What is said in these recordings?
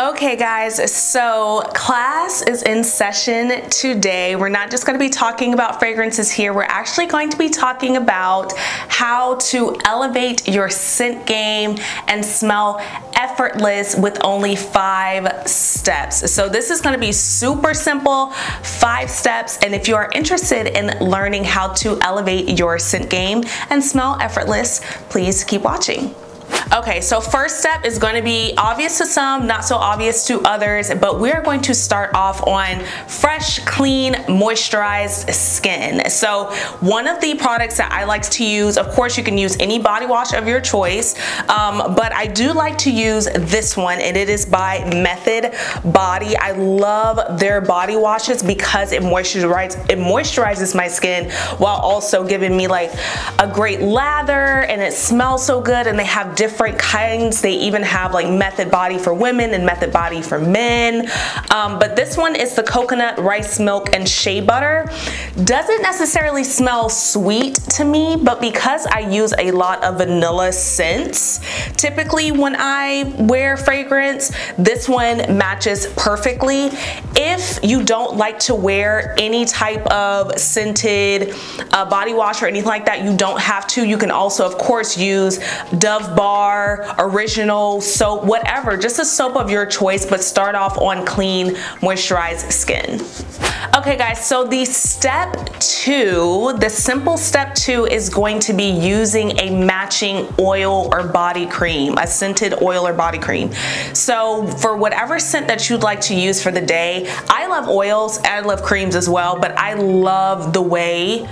Okay guys, so class is in session today. We're not just going to be talking about fragrances here. We're actually going to be talking about how to elevate your scent game and smell effortless with only 5 steps. So this is going to be super simple, 5 steps, and if you are interested in learning how to elevate your scent game and smell effortless, please keep watching. Okay, so first step is going to be obvious to some, not so obvious to others, but we're going to start off on fresh, clean, moisturized skin. So one of the products that I like to use, of course you can use any body wash of your choice, but I do like to use this one, and it is by Method Body. I love their body washes because it moisturizes my skin while also giving me like a great lather, and it smells so good, and they have different kinds. They even have like Method Body for women and Method Body for men, but this one is the coconut, rice milk, and shea butter. Doesn't necessarily smell sweet to me, but because I use a lot of vanilla scents typically when I wear fragrance, this one matches perfectly. If you don't like to wear any type of scented body wash or anything like that, you don't have to. You can also of course use Dove Bar, Original soap, whatever, just a soap of your choice, but start off on clean, moisturized skin. Okay guys, so the simple step 2 is going to be using a matching oil or body cream, a scented oil or body cream. So for whatever scent that you'd like to use for the day, I love oils and I love creams as well, but I love the way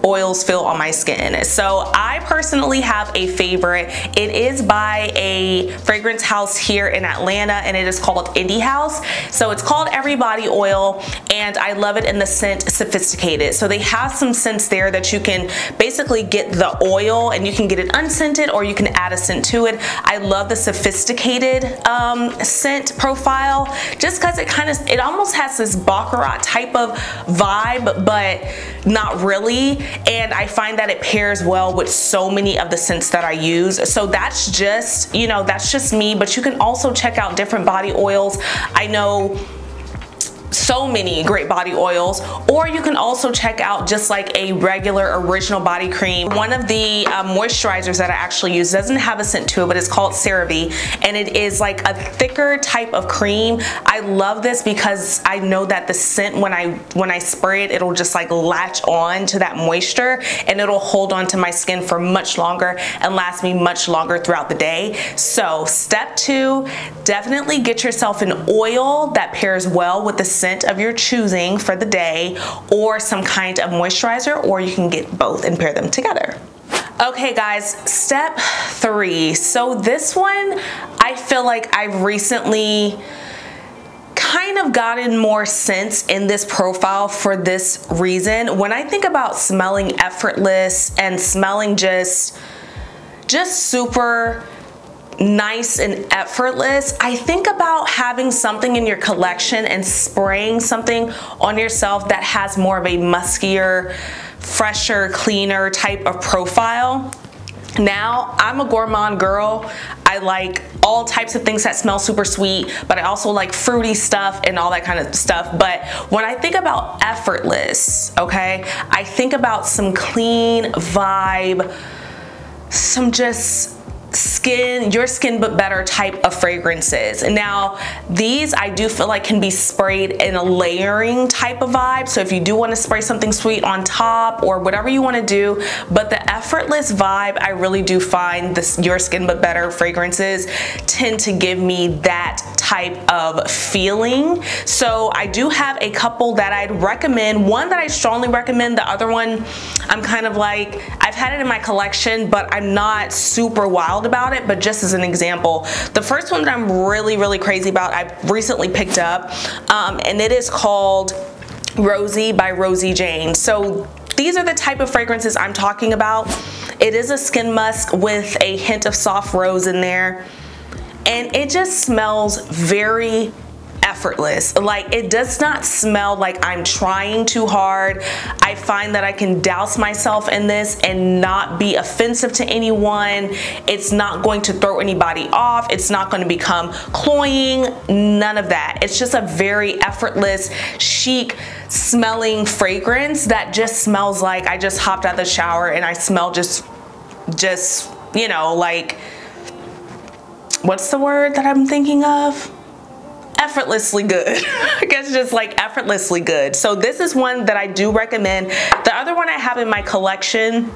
oils feel on my skin. So I personally have a favorite. It is by a fragrance house here in Atlanta, and it is called Indie House. So it's called Everybody Oil, and I love it in the scent Sophisticated. So they have some scents there that you can basically get the oil and you can get it unscented, or you can add a scent to it. I love the Sophisticated scent profile just because it almost has this Baccarat type of vibe, but not really. And I find that it pairs well with so many of the scents that I use. So that's just, that's just me, but you can also check out different body oils. I know so many great body oils, or you can also check out just like a regular original body cream. One of the moisturizers that I actually use doesn't have a scent to it, but it's called CeraVe, and it is like a thicker type of cream. I love this because I know that the scent, when I spray it, it'll just like latch on to that moisture, and it'll hold on to my skin for much longer and last me much longer throughout the day. So step 2, definitely get yourself an oil that pairs well with the scent of your choosing for the day, or some kind of moisturizer, or you can get both and pair them together. Okay guys, step 3. So this one, I feel like I've recently kind of gotten more sense in this profile for this reason. When I think about smelling effortless and smelling just super nice and effortless, I think about having something in your collection and spraying something on yourself that has more of a muskier, fresher, cleaner type of profile. Now, I'm a gourmand girl. I like all types of things that smell super sweet, but I also like fruity stuff and all that kind of stuff. But when I think about effortless, okay, I think about some clean vibe, some just your skin but better type of fragrances. And now these I do feel like can be sprayed in a layering type of vibe. So if you do want to spray something sweet on top or whatever you want to do, but the effortless vibe, I really do find your skin but better fragrances tend to give me that type of feeling. So I do have a couple that I'd recommend. One that I strongly recommend, the other one I'm kind of like, I've had it in my collection, but I'm not super wild about it. But just as an example, the first one that I'm really crazy about, I recently picked up, and it is called Rosie by Rosie Jane. So these are the type of fragrances I'm talking about. It is a skin musk with a hint of soft rose in there, and it just smells very effortless. Like, it does not smell like I'm trying too hard. I find that I can douse myself in this and not be offensive to anyone. It's not going to throw anybody off. It's not going to become cloying, none of that. It's just a very effortless, chic smelling fragrance that just smells like I just hopped out of the shower and I smell just, you know, like, what's the word that I'm thinking of? Effortlessly good. I guess just like effortlessly good. So this is one that I do recommend. The other one I have in my collection,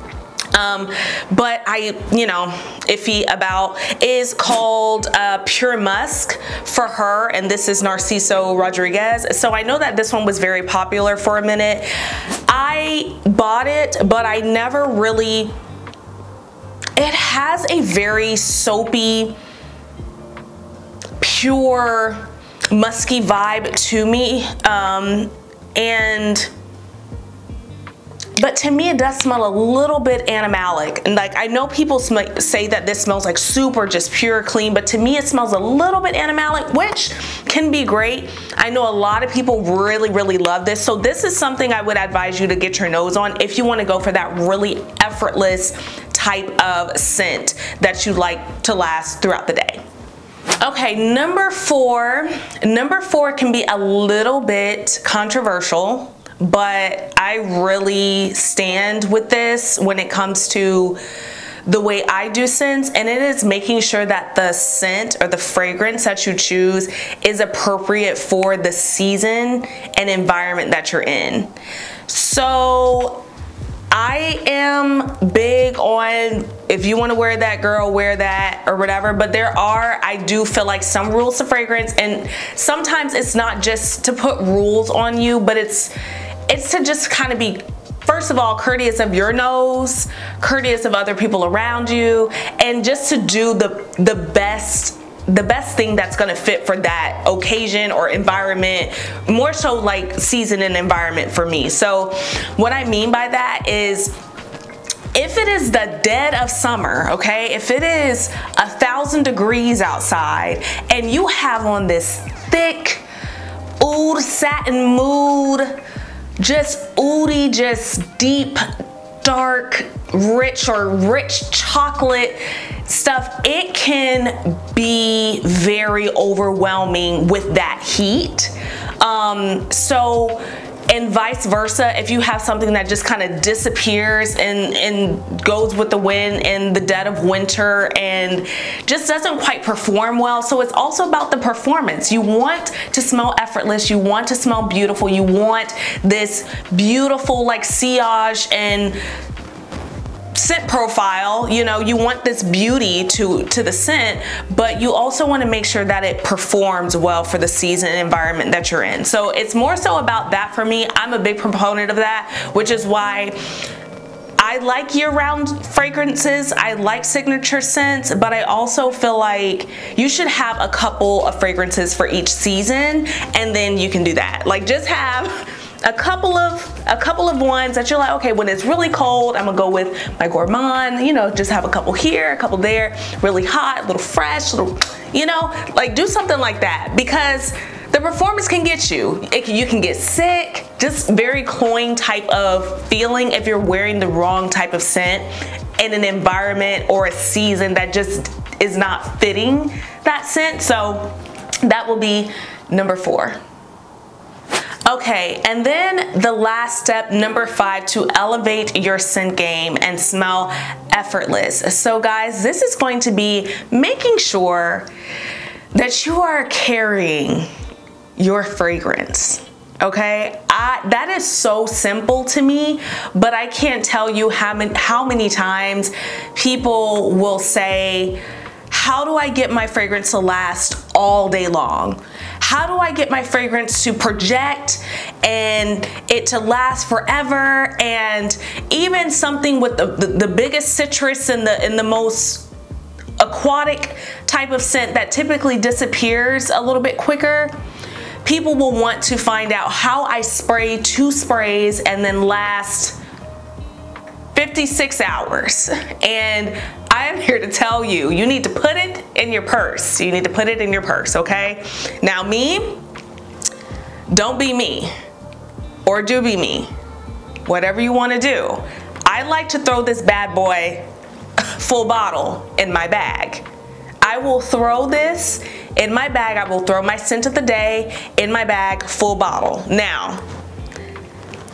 but I, you know, iffy about, is called Pure Musk for her, and this is Narciso Rodriguez. So I know that this one was very popular for a minute. I bought it, but I never really, it has a very soapy, pure, musky vibe to me, but to me it does smell a little bit animalic. And like, I know people say that this smells like super just pure clean, but to me it smells a little bit animalic, which can be great. I know a lot of people really love this, so this is something I would advise you to get your nose on if you want to go for that really effortless type of scent that you like to last throughout the day. Okay, number four can be a little bit controversial, but I really stand with this when it comes to the way I do scents, and it is making sure that the scent or the fragrance that you choose is appropriate for the season and environment that you're in. So I am big on, if you want to wear that, girl, wear that or whatever, but I do feel like some rules to fragrance, and sometimes it's not just to put rules on you, but it's to just kind of be, first of all, courteous of your nose, courteous of other people around you, and just to do the best thing that's gonna fit for that occasion or environment, more so like season and environment for me. So what I mean by that is, if it is the dead of summer, okay, if it is 1,000 degrees outside and you have on this thick oud satin mood, just oudy, just deep, dark, rich chocolate stuff, it can be very overwhelming with that heat. And vice versa, if you have something that just kind of disappears and goes with the wind in the dead of winter and just doesn't quite perform well. So it's also about the performance. You want to smell effortless, you want to smell beautiful, you want this beautiful like sillage and scent profile, you know, you want this beauty to the scent, but you also want to make sure that it performs well for the season and environment that you're in. So it's more so about that for me. I'm a big proponent of that, which is why I like year-round fragrances. I like signature scents, but I also feel like you should have a couple of fragrances for each season, and then you can do that. Like, just have a couple of ones that you're like, okay, when it's really cold, I'm gonna go with my gourmand, you know, just have a couple here, a couple there, really hot, a little fresh, little, you know, like do something like that, because the performance can get you. You can get sick, just very cloying type of feeling if you're wearing the wrong type of scent in an environment or a season that just is not fitting that scent. So that will be number 4. Okay, and then the last step, number 5, to elevate your scent game and smell effortless. So guys, this is going to be making sure that you are carrying your fragrance. Okay, that is so simple to me, but I can't tell you how many times people will say, how do I get my fragrance to last all day long? How do I get my fragrance to project and it to last forever? And even something with the biggest citrus and the most aquatic type of scent that typically disappears a little bit quicker, people will want to find out how I spray 2 sprays and then last 56 hours. And I am here to tell you, you need to put it in your purse. You need to put it in your purse, okay? Now me, don't be me, or do be me, whatever you want to do. I like to throw this bad boy full bottle in my bag. I will throw this in my bag. I will throw my scent of the day in my bag, full bottle. Now,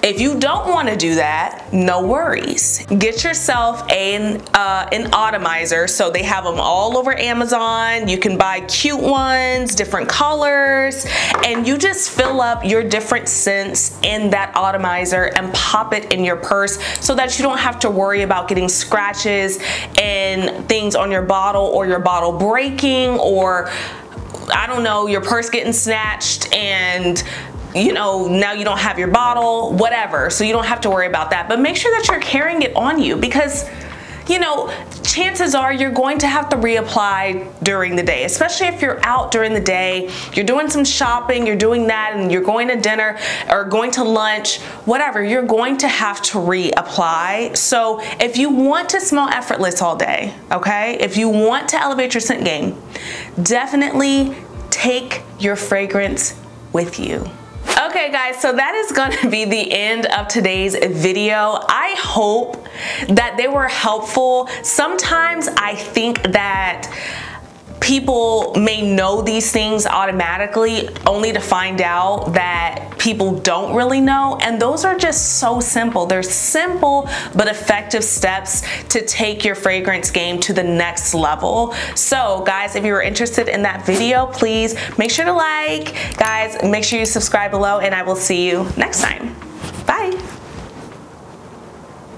if you don't want to do that, no worries. Get yourself an atomizer. So they have them all over Amazon. You can buy cute ones, different colors, and you just fill up your different scents in that atomizer and pop it in your purse so that you don't have to worry about getting scratches and things on your bottle, or your bottle breaking, or I don't know, your purse getting snatched and you know, now you don't have your bottle, whatever. So you don't have to worry about that. But make sure that you're carrying it on you, because, you know, chances are you're going to have to reapply during the day, especially if you're out during the day, you're doing some shopping, you're doing that, and you're going to dinner or going to lunch, whatever, you're going to have to reapply. So if you want to smell effortless all day, okay, if you want to elevate your scent game, definitely take your fragrance with you. Okay guys, so that is going to be the end of today's video. I hope that they were helpful. Sometimes I think that people may know these things automatically, only to find out that people don't really know, and those are just so simple. They're simple but effective steps to take your fragrance game to the next level. So guys, if you were interested in that video, please make sure to like. Guys, make sure you subscribe below, and I will see you next time. Bye.